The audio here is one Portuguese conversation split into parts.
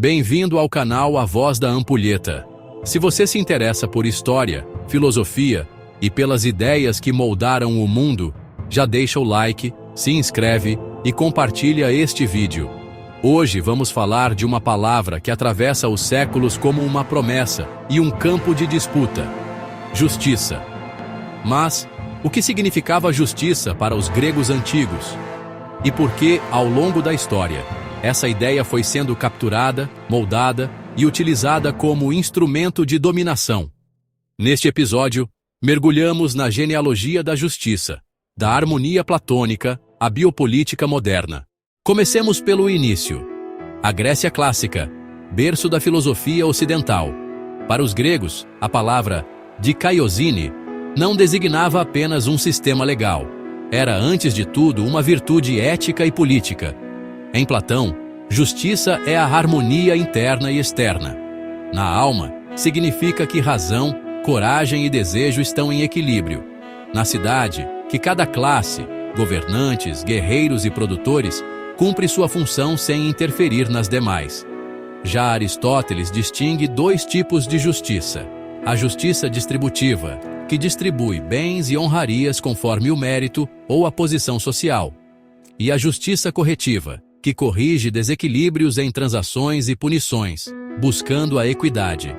Bem-vindo ao canal A Voz da Ampulheta. Se você se interessa por história, filosofia e pelas ideias que moldaram o mundo, já deixa o like, se inscreve e compartilha este vídeo. Hoje vamos falar de uma palavra que atravessa os séculos como uma promessa e um campo de disputa: justiça. Mas o que significava justiça para os gregos antigos? E por que, ao longo da história, essa ideia foi sendo capturada, moldada e utilizada como instrumento de dominação? Neste episódio, mergulhamos na genealogia da justiça, da harmonia platônica à biopolítica moderna. Comecemos pelo início. A Grécia clássica, berço da filosofia ocidental. Para os gregos, a palavra dikaiosine não designava apenas um sistema legal. Era, antes de tudo, uma virtude ética e política. Em Platão, justiça é a harmonia interna e externa. Na alma, significa que razão, coragem e desejo estão em equilíbrio. Na cidade, que cada classe, governantes, guerreiros e produtores, cumpre sua função sem interferir nas demais. Já Aristóteles distingue dois tipos de justiça: a justiça distributiva, que distribui bens e honrarias conforme o mérito ou a posição social, e a justiça corretiva, que corrige desequilíbrios em transações e punições, buscando a equidade.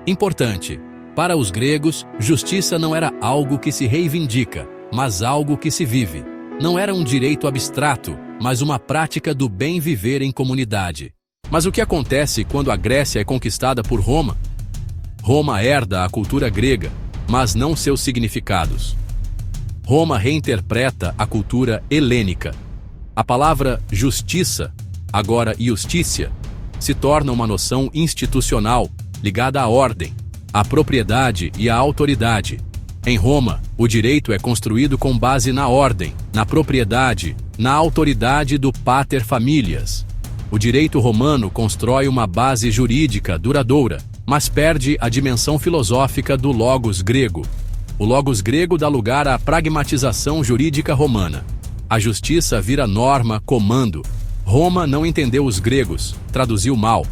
Importante: para os gregos, justiça não era algo que se reivindica, mas algo que se vive. Não era um direito abstrato, mas uma prática do bem viver em comunidade. Mas o que acontece quando a Grécia é conquistada por Roma? Roma herda a cultura grega, mas não seus significados. Roma reinterpreta a cultura helênica. A palavra justiça, agora iustícia, se torna uma noção institucional, ligada à ordem, à propriedade e à autoridade. Em Roma, o direito é construído com base na ordem, na propriedade, na autoridade do pater familias. O direito romano constrói uma base jurídica duradoura, mas perde a dimensão filosófica do logos grego. O logos grego dá lugar à pragmatização jurídica romana. A justiça vira norma, comando. Roma não entendeu os gregos, traduziu mal.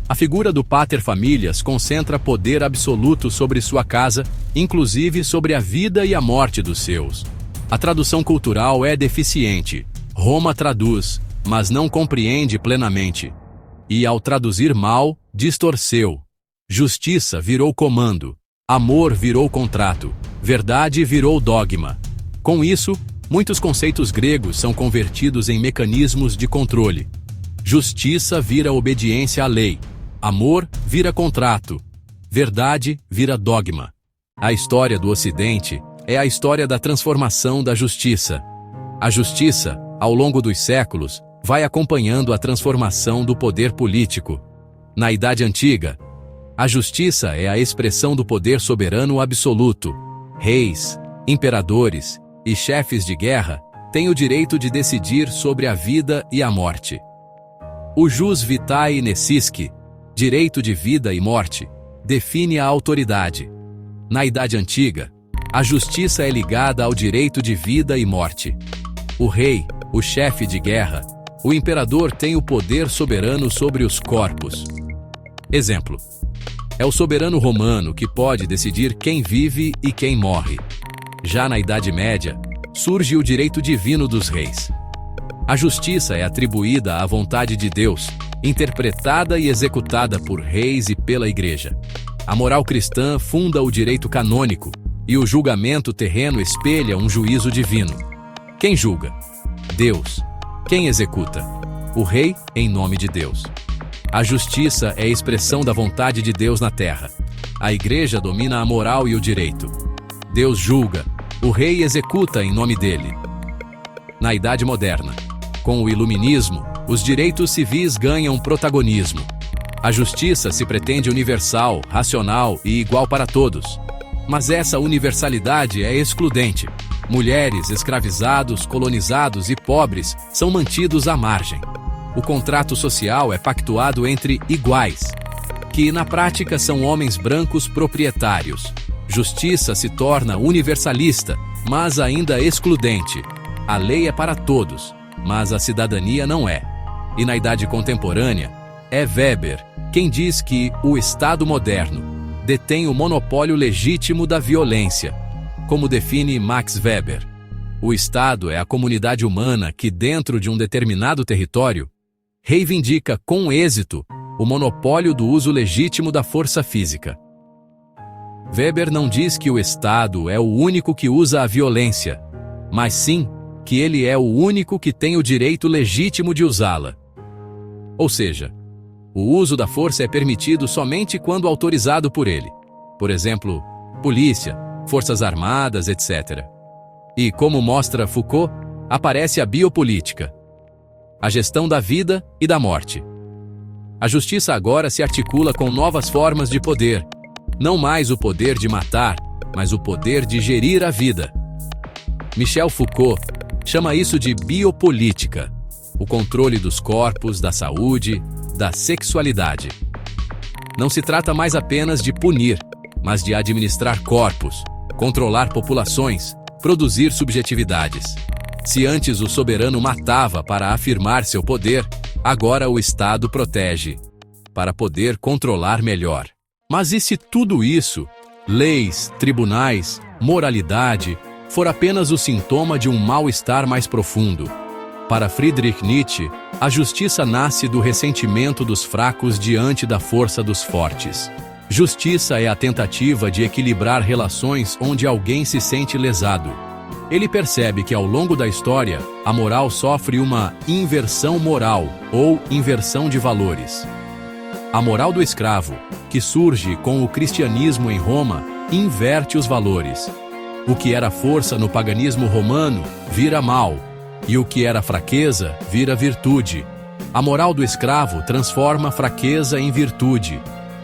A figura do pater familias concentra poder absoluto sobre sua casa, inclusive sobre a vida e a morte dos seus. A tradução cultural é deficiente. Roma traduz, mas não compreende plenamente. E ao traduzir mal, distorceu. Justiça virou comando. Amor virou contrato. Verdade virou dogma. Com isso, muitos conceitos gregos são convertidos em mecanismos de controle. Justiça vira obediência à lei. Amor vira contrato. Verdade vira dogma. A história do Ocidente é a história da transformação da justiça. A justiça, ao longo dos séculos, vai acompanhando a transformação do poder político. Na Idade Antiga, a justiça é a expressão do poder soberano absoluto. Reis, imperadores e chefes de guerra têm o direito de decidir sobre a vida e a morte. O jus vitae nescisque, direito de vida e morte, define a autoridade. Na Idade Antiga, a justiça é ligada ao direito de vida e morte. O rei, o chefe de guerra, o imperador tem o poder soberano sobre os corpos. Exemplo: é o soberano romano que pode decidir quem vive e quem morre. Já na Idade Média, surge o direito divino dos reis. A justiça é atribuída à vontade de Deus, interpretada e executada por reis e pela Igreja. A moral cristã funda o direito canônico, e o julgamento terreno espelha um juízo divino. Quem julga? Deus. Quem executa? O rei, em nome de Deus. A justiça é a expressão da vontade de Deus na terra. A Igreja domina a moral e o direito. Deus julga, o rei executa em nome dele. Na Idade Moderna, com o Iluminismo, os direitos civis ganham protagonismo. A justiça se pretende universal, racional e igual para todos. Mas essa universalidade é excludente. Mulheres, escravizados, colonizados e pobres são mantidos à margem. O contrato social é pactuado entre iguais, que na prática são homens brancos proprietários. Justiça se torna universalista, mas ainda excludente. A lei é para todos, mas a cidadania não é. E na idade contemporânea, É Weber quem diz que o Estado moderno detém o monopólio legítimo da violência, como define Max Weber. O Estado é a comunidade humana que, dentro de um determinado território, reivindica com êxito o monopólio do uso legítimo da força física. Weber não diz que o Estado é o único que usa a violência, mas sim que ele é o único que tem o direito legítimo de usá-la. Ou seja, o uso da força é permitido somente quando autorizado por ele. Por exemplo, polícia, forças armadas, etc. E, como mostra Foucault, aparece a biopolítica, a gestão da vida e da morte. A justiça agora se articula com novas formas de poder, não mais o poder de matar, mas o poder de gerir a vida. Michel Foucault chama isso de biopolítica, o controle dos corpos, da saúde, da sexualidade. Não se trata mais apenas de punir, mas de administrar corpos, controlar populações, produzir subjetividades. Se antes o soberano matava para afirmar seu poder, agora o Estado protege, para poder controlar melhor. Mas e se tudo isso, leis, tribunais, moralidade, for apenas o sintoma de um mal-estar mais profundo? Para Friedrich Nietzsche, a justiça nasce do ressentimento dos fracos diante da força dos fortes. Justiça é a tentativa de equilibrar relações onde alguém se sente lesado. Ele percebe que ao longo da história, a moral sofre uma inversão moral ou inversão de valores. A moral do escravo, que surge com o cristianismo em Roma, inverte os valores. O que era força no paganismo romano vira mal, e o que era fraqueza vira virtude. A moral do escravo transforma fraqueza em virtude.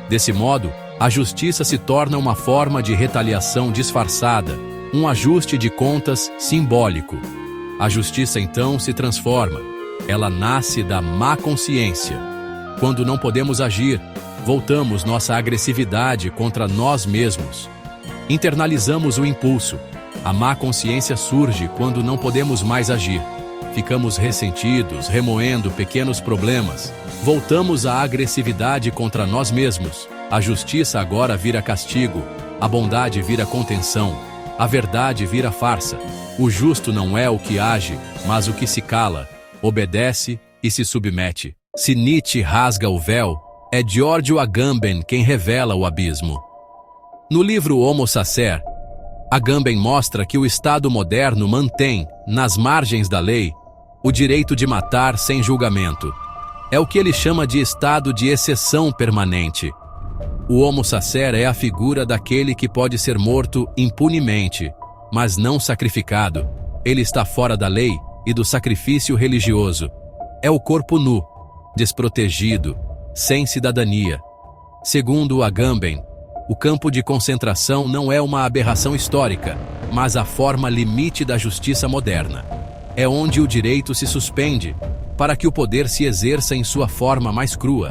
Desse modo, a justiça se torna uma forma de retaliação disfarçada, um ajuste de contas simbólico. A justiça então se transforma. Ela nasce da má consciência. Quando não podemos agir, voltamos nossa agressividade contra nós mesmos. Internalizamos o impulso. A má consciência surge quando não podemos mais agir. Ficamos ressentidos, remoendo pequenos problemas. Voltamos à agressividade contra nós mesmos. A justiça agora vira castigo. A bondade vira contenção. A verdade vira farsa. O justo não é o que age, mas o que se cala, obedece e se submete. Se Nietzsche rasga o véu, é Giorgio Agamben quem revela o abismo. No livro Homo Sacer, Agamben mostra que o Estado moderno mantém, nas margens da lei, o direito de matar sem julgamento. É o que ele chama de estado de exceção permanente. O Homo Sacer é a figura daquele que pode ser morto impunemente, mas não sacrificado. Ele está fora da lei e do sacrifício religioso. É o corpo nu, desprotegido, sem cidadania. Segundo Agamben, o campo de concentração não é uma aberração histórica, mas a forma limite da justiça moderna. É onde o direito se suspende, para que o poder se exerça em sua forma mais crua.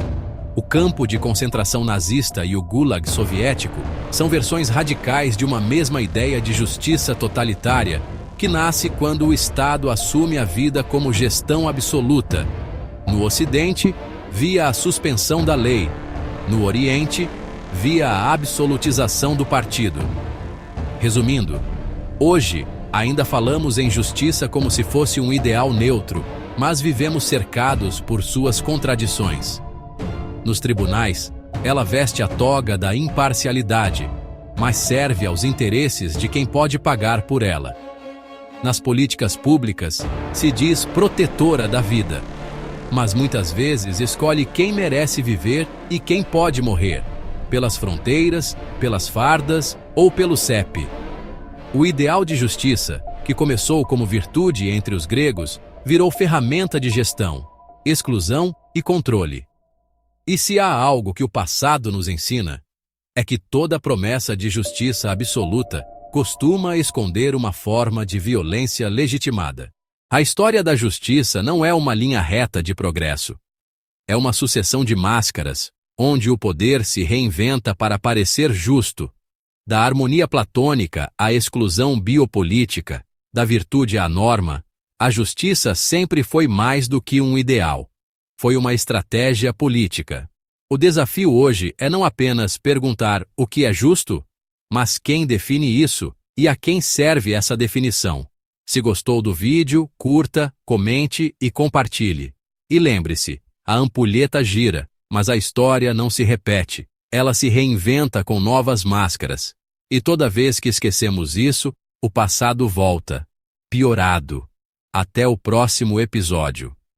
O campo de concentração nazista e o Gulag soviético são versões radicais de uma mesma ideia de justiça totalitária, que nasce quando o Estado assume a vida como gestão absoluta. No Ocidente, via a suspensão da lei. No Oriente, via a absolutização do partido. Resumindo, hoje ainda falamos em justiça como se fosse um ideal neutro, mas vivemos cercados por suas contradições. Nos tribunais, ela veste a toga da imparcialidade, mas serve aos interesses de quem pode pagar por ela. Nas políticas públicas, se diz protetora da vida, mas muitas vezes escolhe quem merece viver e quem pode morrer, pelas fronteiras, pelas fardas ou pelo CEP. O ideal de justiça, que começou como virtude entre os gregos, virou ferramenta de gestão, exclusão e controle. E se há algo que o passado nos ensina, é que toda promessa de justiça absoluta costuma esconder uma forma de violência legitimada. A história da justiça não é uma linha reta de progresso. É uma sucessão de máscaras, onde o poder se reinventa para parecer justo. Da harmonia platônica à exclusão biopolítica, da virtude à norma, a justiça sempre foi mais do que um ideal. Foi uma estratégia política. O desafio hoje é não apenas perguntar o que é justo, mas quem define isso e a quem serve essa definição. Se gostou do vídeo, curta, comente e compartilhe. E lembre-se, a ampulheta gira, mas a história não se repete. Ela se reinventa com novas máscaras. E toda vez que esquecemos isso, o passado volta, piorado. Até o próximo episódio.